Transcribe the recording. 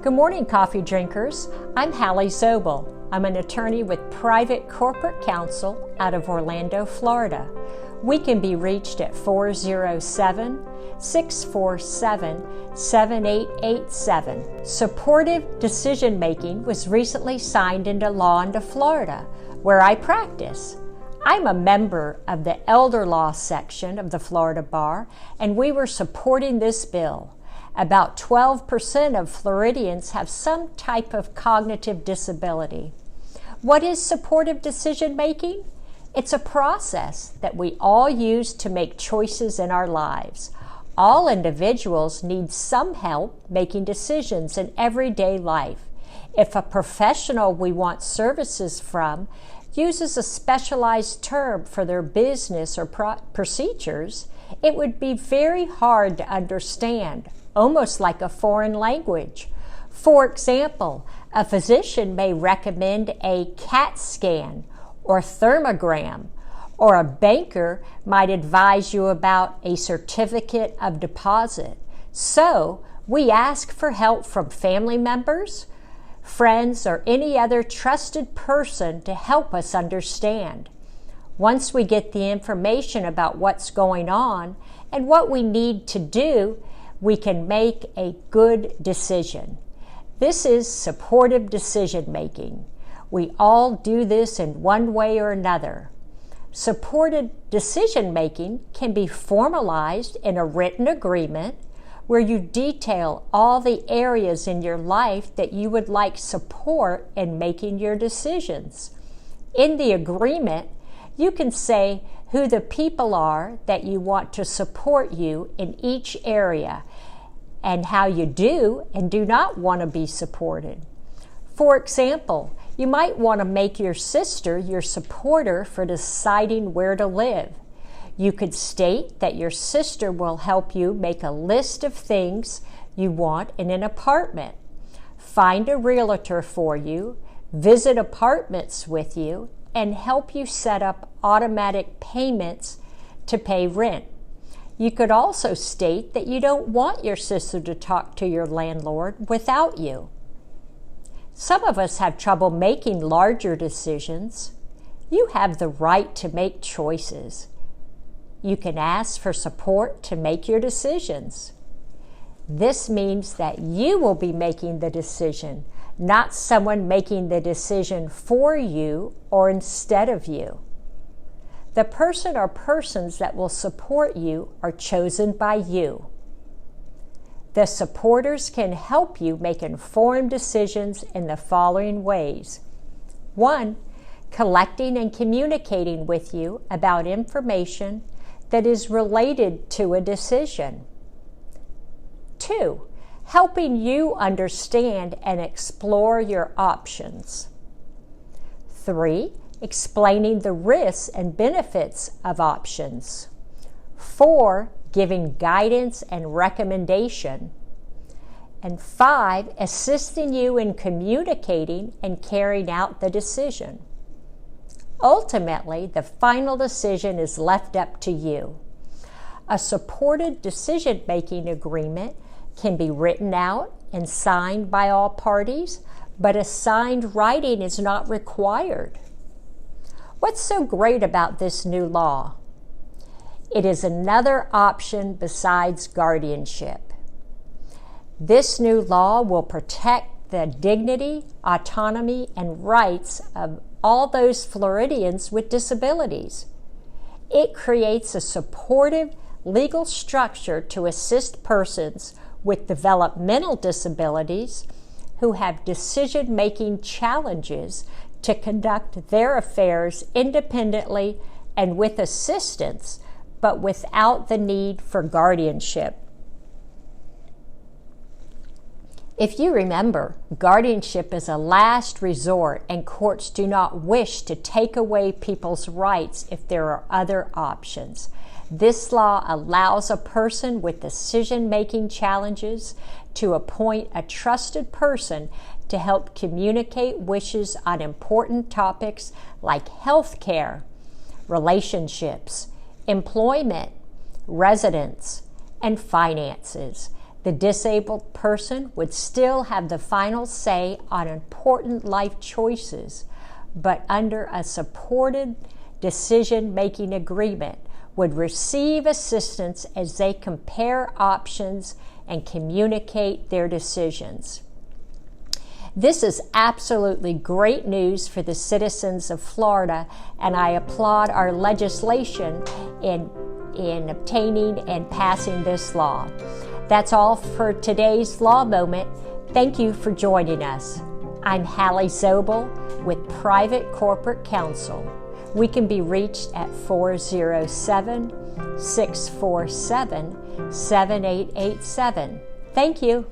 Good morning, coffee drinkers. I'm Hallie Zobel. I'm an attorney with Private Corporate Counsel out of Orlando, Florida. We can be reached at 407-647-7887. Supportive decision-making was recently signed into law into Florida, where I practice. I'm a member of the Elder Law section of the Florida Bar, and we were supporting this bill. About 12% of Floridians have some type of cognitive disability. What is supportive decision-making? It's a process that we all use to make choices in our lives. All individuals need some help making decisions in everyday life. If a professional we want services from uses a specialized term for their business or procedures, it would be very hard to understand, almost like a foreign language. For example, a physician may recommend a CAT scan or thermogram, or a banker might advise you about a certificate of deposit. So, we ask for help from family members, friends, or any other trusted person to help us understand. Once we get the information about what's going on and what we need to do, we can make a good decision. This is supportive decision making. We all do this in one way or another. Supported decision making can be formalized in a written agreement where you detail all the areas in your life that you would like support in making your decisions. In the agreement, you can say who the people are that you want to support you in each area and how you do and do not want to be supported. For example, you might want to make your sister your supporter for deciding where to live. You could state that your sister will help you make a list of things you want in an apartment, find a realtor for you, visit apartments with you, and help you set up automatic payments to pay rent. You could also state that you don't want your sister to talk to your landlord without you. Some of us have trouble making larger decisions. You have the right to make choices. You can ask for support to make your decisions. This means that you will be making the decision, not someone making the decision for you or instead of you. The person or persons that will support you are chosen by you. The supporters can help you make informed decisions in the following ways. 1. Collecting and communicating with you about information that is related to a decision. 2. Helping you understand and explore your options. 3. Explaining the risks and benefits of options. 4. Giving guidance and recommendation. And 5. Assisting you in communicating and carrying out the decision. Ultimately, the final decision is left up to you. A supported decision-making agreement can be written out and signed by all parties, but a signed writing is not required. What's so great about this new law? It is another option besides guardianship. This new law will protect the dignity, autonomy, and rights of all those Floridians with disabilities. It creates a supportive legal structure to assist persons with developmental disabilities who have decision-making challenges to conduct their affairs independently and with assistance, but without the need for guardianship. If you remember, guardianship is a last resort, and courts do not wish to take away people's rights if there are other options. This law allows a person with decision-making challenges to appoint a trusted person to help communicate wishes on important topics like health care, relationships, employment, residence, and finances. The disabled person would still have the final say on important life choices, but under a supported decision-making agreement would receive assistance as they compare options and communicate their decisions. This is absolutely great news for the citizens of Florida, and I applaud our legislation in obtaining and passing this law. That's all for today's Law Moment. Thank you for joining us. I'm Hallie Zobel with Private Corporate Counsel. We can be reached at 407-647-7887. Thank you.